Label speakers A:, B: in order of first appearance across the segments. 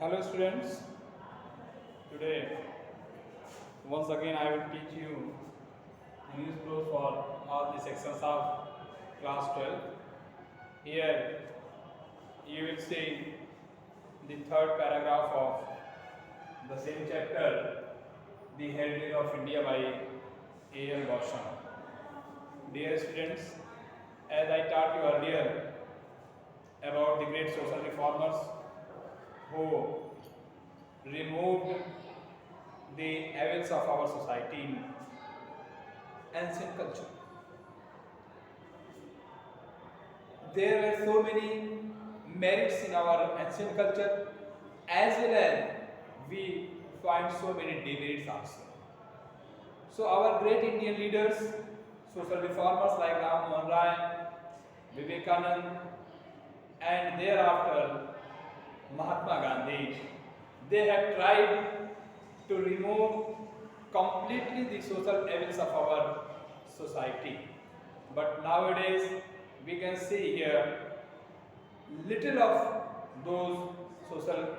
A: Hello students, today once again I will teach you English prose for all the sections of class 12. Here you will see the third paragraph of the same chapter, The Heritage of India by A.L. Gautam. Dear students, as I taught you earlier about the great social reformers who removed the evils of our society in ancient culture. There were so many merits in our ancient culture, as well as we find so many demerits also. So our great Indian leaders, social reformers like Ram Mohan Rai, Vivekanand, and thereafter Mahatma Gandhi, they have tried to remove completely the social evils of our society. But nowadays, we can see here little of those social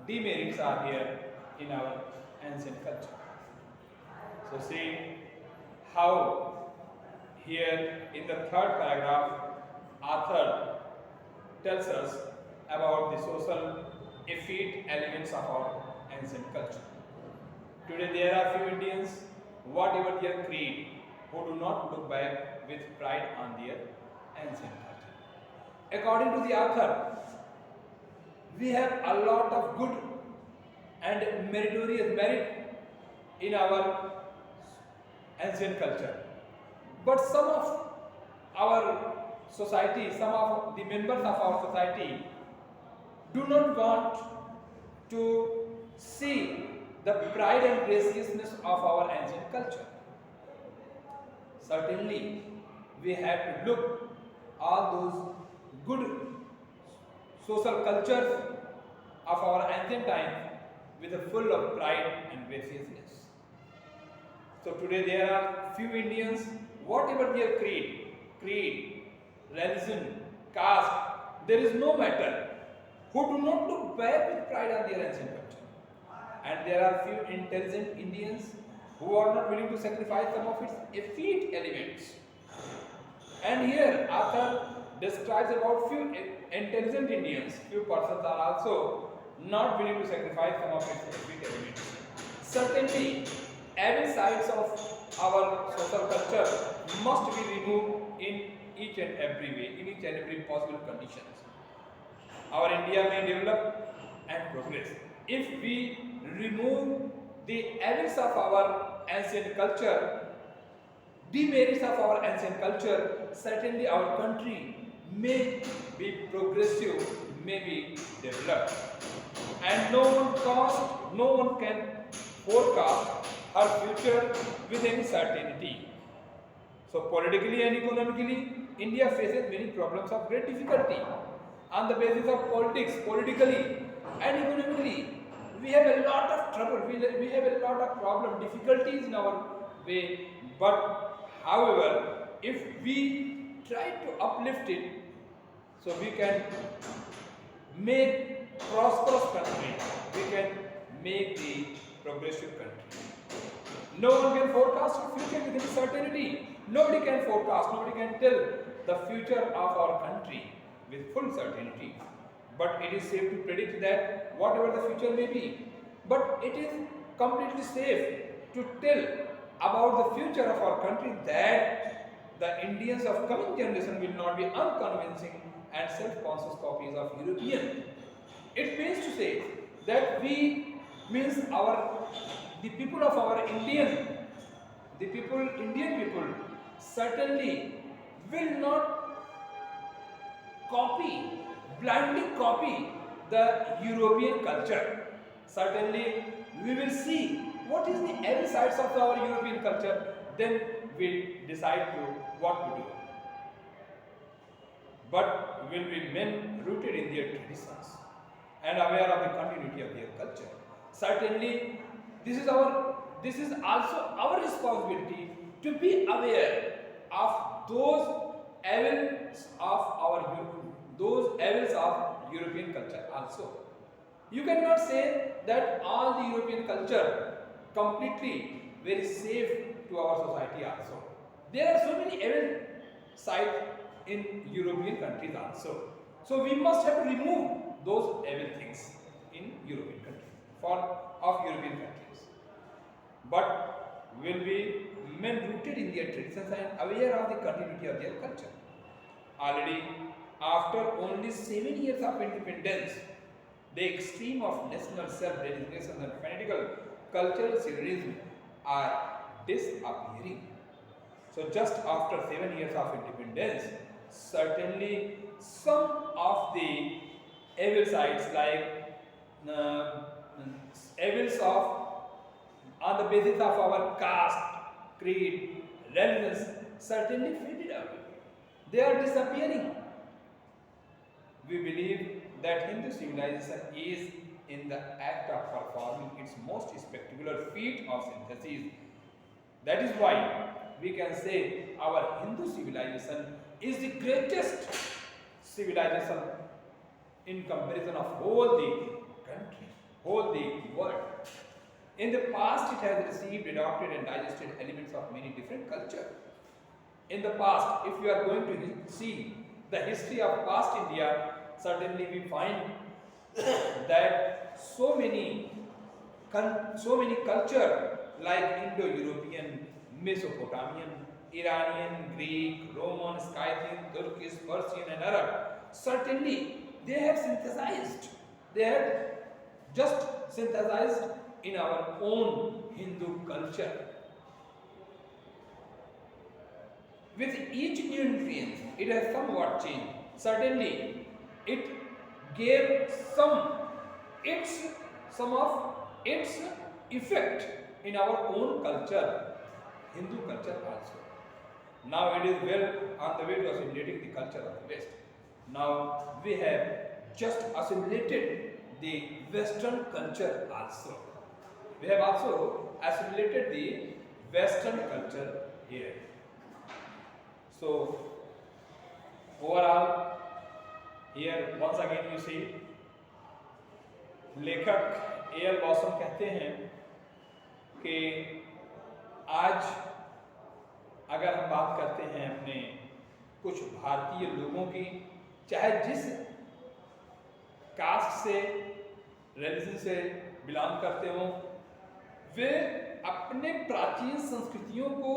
A: demerits are here in our ancient culture. So see how here in the third paragraph, author tells us about the social effete elements of our ancient culture. Today there are few Indians, whatever their creed, who do not look back with pride on their ancient culture. According to the author, we have a lot of good and meritorious merit in our ancient culture. But some of our society, some of the members of our society do not want to see the pride and graciousness of our ancient culture. Certainly, we have to look all those good social cultures of our ancient times with a full of pride and graciousness. So today there are few Indians, whatever their creed, religion, caste, there is no matter, who do not look back with pride on their ancient culture. And there are few intelligent Indians who are not willing to sacrifice some of its effete elements. And here author describes about few intelligent Indians, few persons are also not willing to sacrifice some of its effete elements. Certainly, every sides of our social culture must be removed in each and every way, in each and every possible conditions. Our India may develop and progress if we remove the evils of our ancient culture, demerits of our ancient culture. Certainly our country may be progressive, may be developed, and no one can forecast her future with any certainty. So politically and economically, India faces many problems of great difficulty. On the basis of politics, politically and economically, we have a lot of trouble, we have a lot of problem, difficulties in our way. But however, if we try to uplift it, so we can make prosperous country, we can make the progressive country. No one can forecast the future with any certainty. Nobody can forecast, nobody can tell the future of our country with full certainty. But it is safe to predict that whatever the future may be. But it is completely safe to tell about the future of our country that the Indians of coming generation will not be unconvincing and self-conscious copies of European. It means to say that we means the people of our Indian people certainly will not blindly copy the European culture. Certainly we will see what is the other sides of our European culture, then we'll decide to what to do. But will be men rooted in their traditions and aware of the continuity of their culture. Certainly, this is also our responsibility to be aware of those evils of European culture also. You cannot say that all the European culture completely very safe to our society also. There are so many evil sides in European countries also. So we must have to remove those evil things in European countries, for of European countries. But will be men rooted in their traditions and aware of the continuity of their culture. Already, after only 7 years of independence, the extreme of national self-designation and fanatical cultural secularism are disappearing. So, just after 7 years of independence, certainly some of the evil sides like uh, evils of on the basis of our caste, creed, religions, certainly faded away. They are disappearing. We believe that Hindu civilization is in the act of performing its most spectacular feat of synthesis. That is why we can say our Hindu civilization is the greatest civilization in comparison of whole the country, whole the world. In the past, it has received, adopted, and digested elements of many different cultures. In the past, if you are going to see the history of past India, certainly we find that so many culture like Indo-European, Mesopotamian, Iranian, Greek, Roman, Scythian, Turkish, Persian, and Arab. Certainly, they have synthesized. They have just synthesized in our own Hindu culture. With each new influence, it has somewhat changed. Certainly, it gave some of its effect in our own culture, Hindu culture also. Now it is well on the way to assimilating the culture of the West. Now we have just assimilated the Western culture also. We have also assimilated the Western culture here. So overall, here once again you see, लेखक A L bosom कहते हैं कि आज अगर हम बात करते हैं अपने कुछ भारतीय लोगों की, चाहे जिस कास्ट से, रिलीजन से बिलोंग करते हों, वे अपने प्राचीन संस्कृतियों को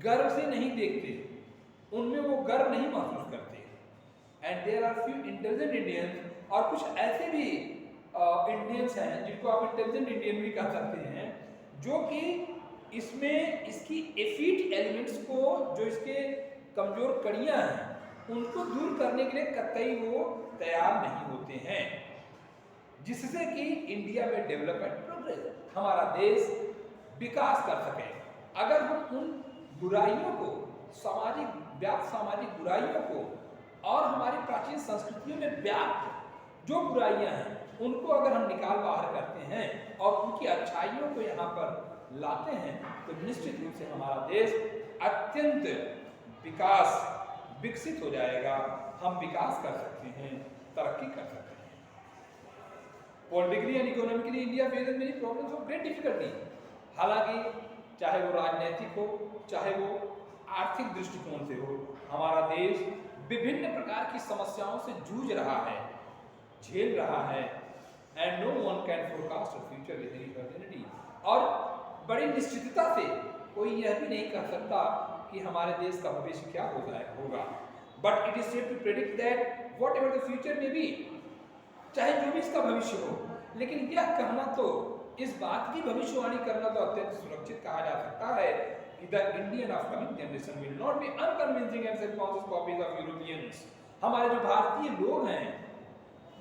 A: गर्व से नहीं देखते, उनमें वो गर्व नहीं महसूस करते. And there are few intelligent Indians, और कुछ ऐसे भी इंडियंस हैं जिनको आप इंटेलिजेंट इंडियन भी कह सकते हैं, जो कि इसमें इसकी एफिट एलिमेंट्स को, जो इसके कमजोर कड़ियां हैं, उनको दूर करने के लिए कतई वो तैयार नहीं होते हैं, जिससे कि इंडिया में डेवलपमेंट, प्रोग्रेस, हमारा देश विकास कर सके. अगर हम उन बुराइयों को, व्याप्त सामाजिक बुराइयों को और हमारी प्राचीन संस्कृतियों में व्याप्त जो बुराइयां हैं उनको अगर हम निकाल बाहर करते हैं और उनकी अच्छाइयों को यहाँ पर लाते हैं, तो निश्चित रूप से हमारा देश अत्यंत विकसित हो जाएगा. हम विकास कर सकते हैं, तरक्की कर सकते हैं. Politically and economically India faces many problems of great difficulty. हालांकि चाहे वो राजनीतिक हो, चाहे वो आर्थिक दृष्टिकोण से हो, हमारा देश विभिन्न प्रकार की समस्याओं से जूझ रहा है, झेल रहा है. And no one can forecast future with any certainty. और बड़ी निश्चितता से कोई यह भी नहीं कह सकता कि हमारे देश का भविष्य क्या होगा. But it is safe to predict that whatever the future may be, चाहे जो भी इसका भविष्य हो, लेकिन यह कहना तो, इस बात की भविष्यवाणी करना तो अत्यंत सुरक्षित कहा जा सकता है कि the Indian of coming generation will not be unconvincing and subconscious copies of Europeans. हमारे जो भारतीय लोग हैं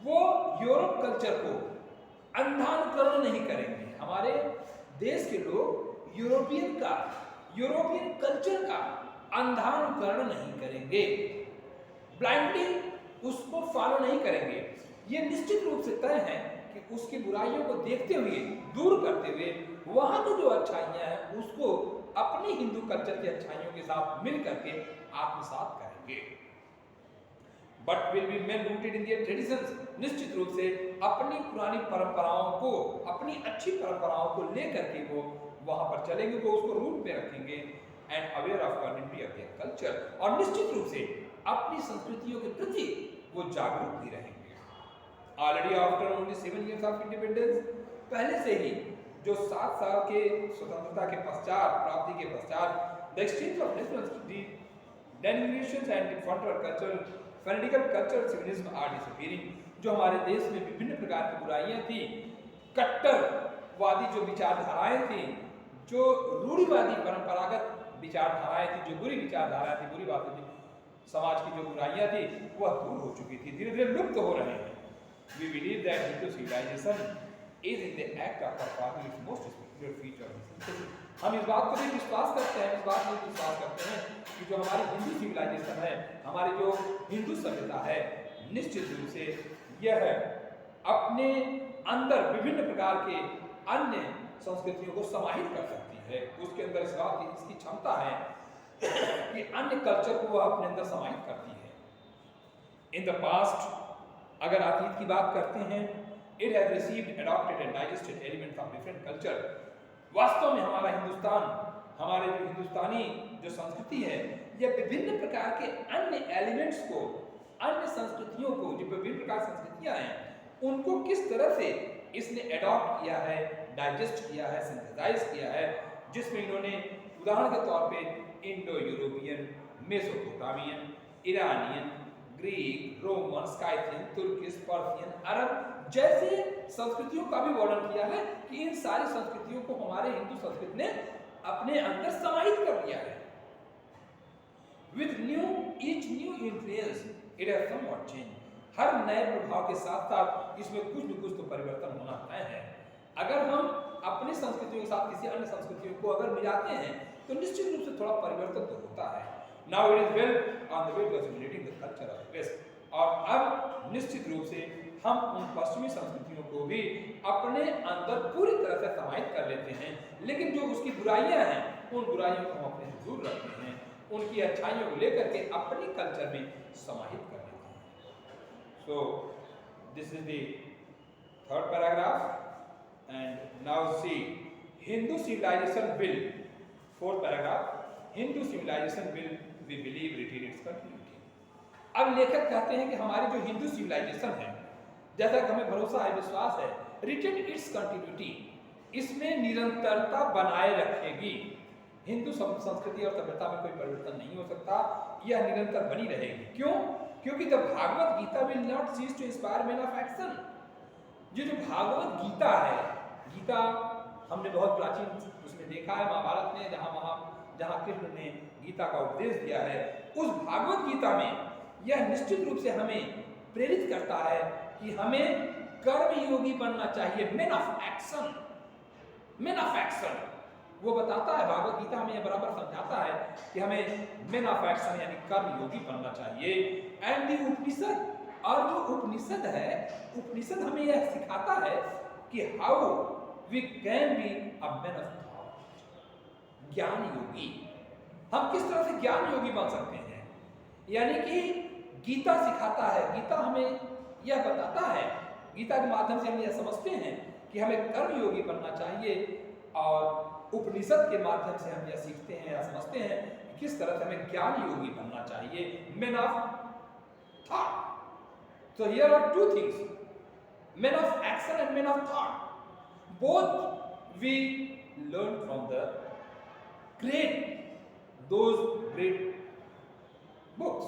A: वो यूरोप कल्चर को अंधानुकरण नहीं करेंगे. हमारे देश के लोग यूरोपियन कल्चर का अंधानुकरण नहीं करेंगे, ब्लाइंडली उसको फॉलो नहीं करेंगे. ये निश्चित रूप से तय है कि उसकी बुराइयों को देखते हुए, दूर करते हुए, वहां की जो अच्छाइयां हैं उसको अपनी हिंदू कल्चर की अच्छाइयों के साथ मिल करके आत्मसात करेंगे. but will be men rooted in their traditions. निश्चित रूप से अपनी पुरानी परंपराओं को, अपनी अच्छी परंपराओं को लेकर के वो वहां पर चलेंगे, वो उसको रूट में रखेंगे and aware of continuity of their culture, और निश्चित रूप से अपनी संस्कृतियों के प्रति वो जागरूक भी रहेंगे। Already after only 7 years of independence, पहले से ही जो 7 साल के स्वतंत्रता के पश्चात, प्राप्ति के पश्चात, the exchange of difference, denigrations and funder culture, fanatical culture, civilism are disappearing. जो हमारे देश में विभिन्न प्रकार की बुराइयां थी, कट्टरवादी जो विचारधाराएं थी, जो रूढ़िवादी परंपरागत विचारधाराएं थी, जो बुरी विचारधाराएं थी, बुरी बातें थी, समाज की जो बुराइयां थी, वह दूर हो चुकी थी, धीरे धीरे लुप्त हो रहे हैं। We believe that Hindu civilization is in the act of performing its most spiritual feature. हम इस बात को भी विश्वास करते हैं, इस बात में विश्वास करते हैं कि जो हमारी हिंदू सिविलाइजेशन है, हमारी जो हिंदू सभ्यता है, निश्चित रूप से यह अपने अंदर विभिन्न प्रकार के अन्य संस्कृतियों को समाहित कर सकती है। उसके अंदर इस बात की इसकी क्षमता है कि अन्य कल्चर को वह अपने अंदर समाहित करती है। इन द पास्ट, अगर अतीत की बात करते हैं, it has received, adopted and digested elements of different culture. वास्तव में हमारा हिंदुस्तान, हमारे जो हिंदुस्तानी जो संस्कृति है, यह विभिन्न प्रकार के अन्य एलिमेंट्स को, अन्य संस्कृतियों को, जो विभिन्न प्रकार की संस्कृतियां हैं, उनको किस तरह से इसने एडॉप्ट किया है, डाइजेस्ट किया है, सिंथेसाइज किया है, जिसमें इन्होंने उदाहरण के तौर पे Indo European, Mesopotamian, Iranian, Greek, Roman, Scythian, Turkish, Persian, Arab जैसे संस्कृतियों का भी वर्णन किया है कि इन सारी संस्कृतियों को हमारे हिंदू संस्कृति ने अपने अंदर समाहित कर लिया है। With each new influence, it has somewhat changed. हर नए प्रभाव के साथ साथ इसमें कुछ न कुछ तो परिवर्तन होना तय है। अगर हम अपनी संस्कृतियों के साथ किसी अन्य संस्कृतियों को अगर मिलाते हैं तो निश्चित रूप से थोड़ा परिवर्तन तो होता है। Now it is well on the way to assimilating the culture of the West. और अब निश्चित रूप से हम उन पश्चिमी संस्कृतियों को भी अपने अंदर पूरी तरह से समाहित कर लेते हैं, लेकिन जो उसकी बुराइयां हैं, उन बुराइयों को हम अपने से दूर रखते हैं, उनकी अच्छाइयों को लेकर के अपने कल्चर में समाहित कर लेते हैं। So this is the third paragraph and now see Hindu civilization will, fourth paragraph, Hindu civilization will, we believe, retain its continuity. अब लेखक कहते हैं कि हमारी जो हिंदू सिविलाइजेशन है, जैसा कि हमें भरोसा है, विश्वास है, रिटेन इट्स कंटिन्यूटी, इसमें निरंतरता बनाए रखेगी। हिंदू संस्कृति और सभ्यता में कोई परिवर्तन नहीं हो सकता, यह निरंतर बनी रहेगी। क्यों? क्योंकि the Bhagavad Gita will not cease to inspire man of action. ये जो भागवत गीता है, गीता हमने बहुत प्राचीन उसमें देखा है, महाभारत में जहाँ कृष्ण ने गीता का उपदेश दिया है, उस भागवत गीता में यह निश्चित रूप से हमें प्रेरित करता है कि हमें कर्मयोगी बनना चाहिए, man of action, man of action. वो बताता है, भागवत गीता हमें यह बराबर समझाता है कि हमें मैन ऑफ एक्शन यानी कर्मयोगी बनना चाहिए। एंड दी उपनिषद, और जो उपनिषद है, उपनिषद हमें यह सिखाता है कि how we can be a man of thought, ज्ञान योगी। हम किस तरह से ज्ञान योगी बन सकते हैं, यानी कि गीता सिखाता है, गीता हमें यह बताता है, गीता के माध्यम से हम यह समझते हैं कि हमें कर्मयोगी बनना चाहिए, और उपनिषद के माध्यम से हम यह सीखते हैं या समझते हैं कि किस तरह से हमें ज्ञान योगी बनना चाहिए, man of thought. So here are two things, men of action and men of thought. Both we learn from those great books.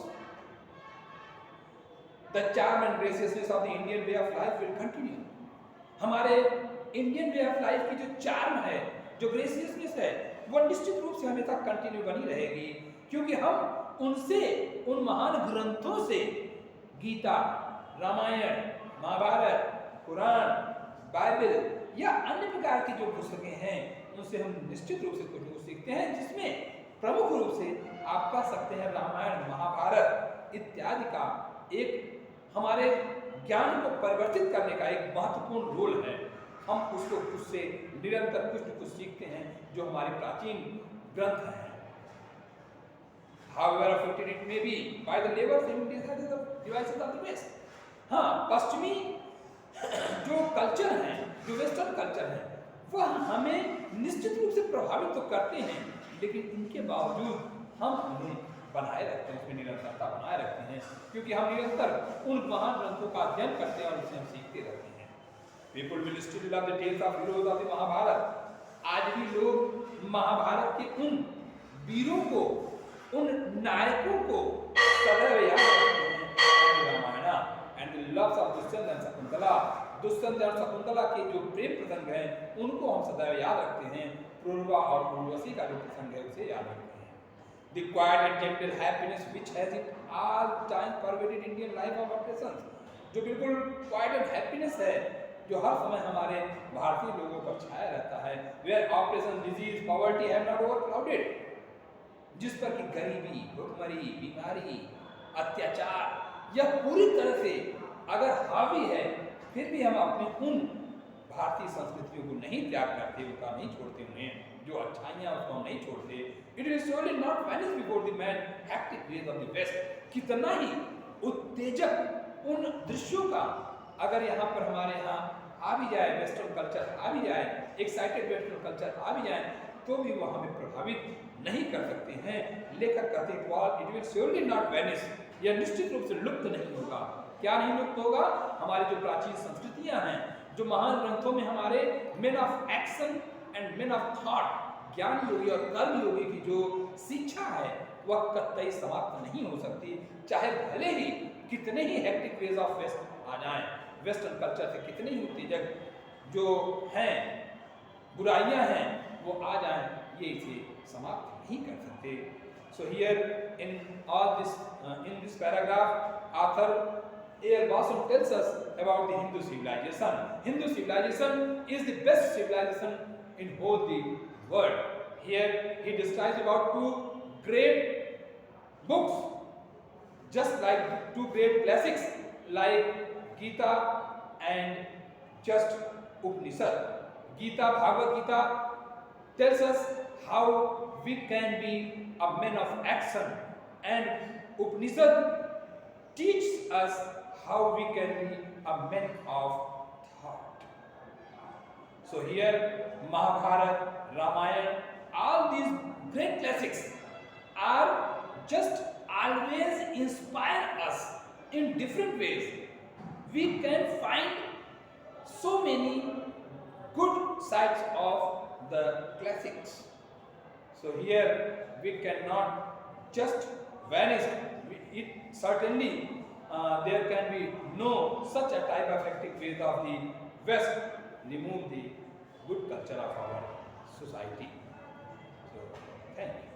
A: The charm and graciousness of the Indian way of life will continue. हमारे Indian way of life की जो charm है, जो ग्रेसियसनेस है, वह निश्चित रूप से हमेशा कंटिन्यू बनी रहेगी, क्योंकि हम उनसे, उन महान ग्रंथों से, गीता, रामायण, महाभारत, कुरान, बाइबल या अन्य प्रकार की जो पुस्तकें हैं, उनसे हम निश्चित रूप से कुछ सीखते हैं, जिसमें प्रमुख रूप से आप कह सकते हैं रामायण, महाभारत इत्यादि का एक हमारे ज्ञान को परिवर्तित करने का एक महत्वपूर्ण रोल है। हम उसको उससे निरंतर कुछ न कुछ सीखते हैं, जो हमारे प्राचीन ग्रंथ हैं। However affected it may be by the labors and desires of devices of the west. हाँ, पश्चिमी जो कल्चर हैं, जो वेस्टर्न कल्चर है, वह हमें निश्चित रूप से प्रभावित तो करते हैं, लेकिन इनके बावजूद हम उन्हें बनाए रखते हैं, उसमें निरंतरता बनाए रखते हैं, क्योंकि हम निरंतर उन महान ग्रंथों का अध्ययन करते हैं और उससे हम सीखते रहते हैं। People will still love the tales of heroes of the Mahabharat. आज भी लोग महाभारत के उन वीरों को, उन नायकों को सदैव याद रखते हैं। Ramayana and the loves of Dushyant and Shakuntala, Dushyant और शकुंतला के जो प्रेम प्रसंग हैं उनको हम सदैव याद रखते हैं। पूर्वा और पूर्वसी का जो प्रसंग है उसे याद रखते हैं। The quiet and gentle happiness which has it all time pervaded Indian life of oppressions, जो बिल्कुल quiet and happiness है, जो हर समय हमारे भारतीय लोगों पर छाया रहता है। Where oppression, disease, poverty have not overclouded, जिस पर कि गरीबी, भुखमरी, बीमारी, अत्याचार यह पूरी तरह से अगर हावी है, फिर भी हम अपनी उन भारतीय संस्कृतियों को नहीं त्याग करते, उनका नहीं छोड़ते, उन्हें जो अच्छाइयाँ उसको हम नहीं छोड़ते। It will surely not vanish before the man hectic ways of the West। कितना ही उत्तेजक उन दृश्यों का अगर यहाँ पर हमारे यहाँ आ भी जाए, वेस्टर्न कल्चर आ भी जाए, एक्साइटेड वेस्टर्न कल्चर आ भी जाए, तो भी वह हमें प्रभावित नहीं कर सकते हैं। लेखक कहते हैं it will surely not vanish, यह निश्चित रूप से लुप्त नहीं होगा। क्या नहीं लुप्त होगा? हमारी जो प्राचीन संस्कृतियाँ हैं, जो महान ग्रंथों में हमारे main of action and main of thought, ज्ञान योगी और कर्म योगी की जो शिक्षा है वह कतई समाप्त नहीं हो सकती, चाहे भले ही कितने ही हेक्टिक वेज ऑफ वेस्ट आ जाएं, वेस्टर्न कल्चर से कितने ही उत्तेजक जो हैं, बुराइयां हैं, वो आ जाएं, ये इसे समाप्त नहीं कर सकते। So here in all this in this paragraph, author A.L. Boston tells us about the Hindu civilization. Hindu civilization is the best civilization in whole the world. Here he describes about two great books, just like two great classics like Gita and just Upanishad. Gita, Bhagavad Gita tells us how we can be a man of action, and Upanishad teaches us how we can be a man of thought. So here Mahabharata, Ramayana, all these great classics are just always inspire us in different ways. We can find so many good sides of the classics. So here we cannot just vanish. It certainly there can be no such a type of hectic ways of the West remove the good culture of our society. So thank you.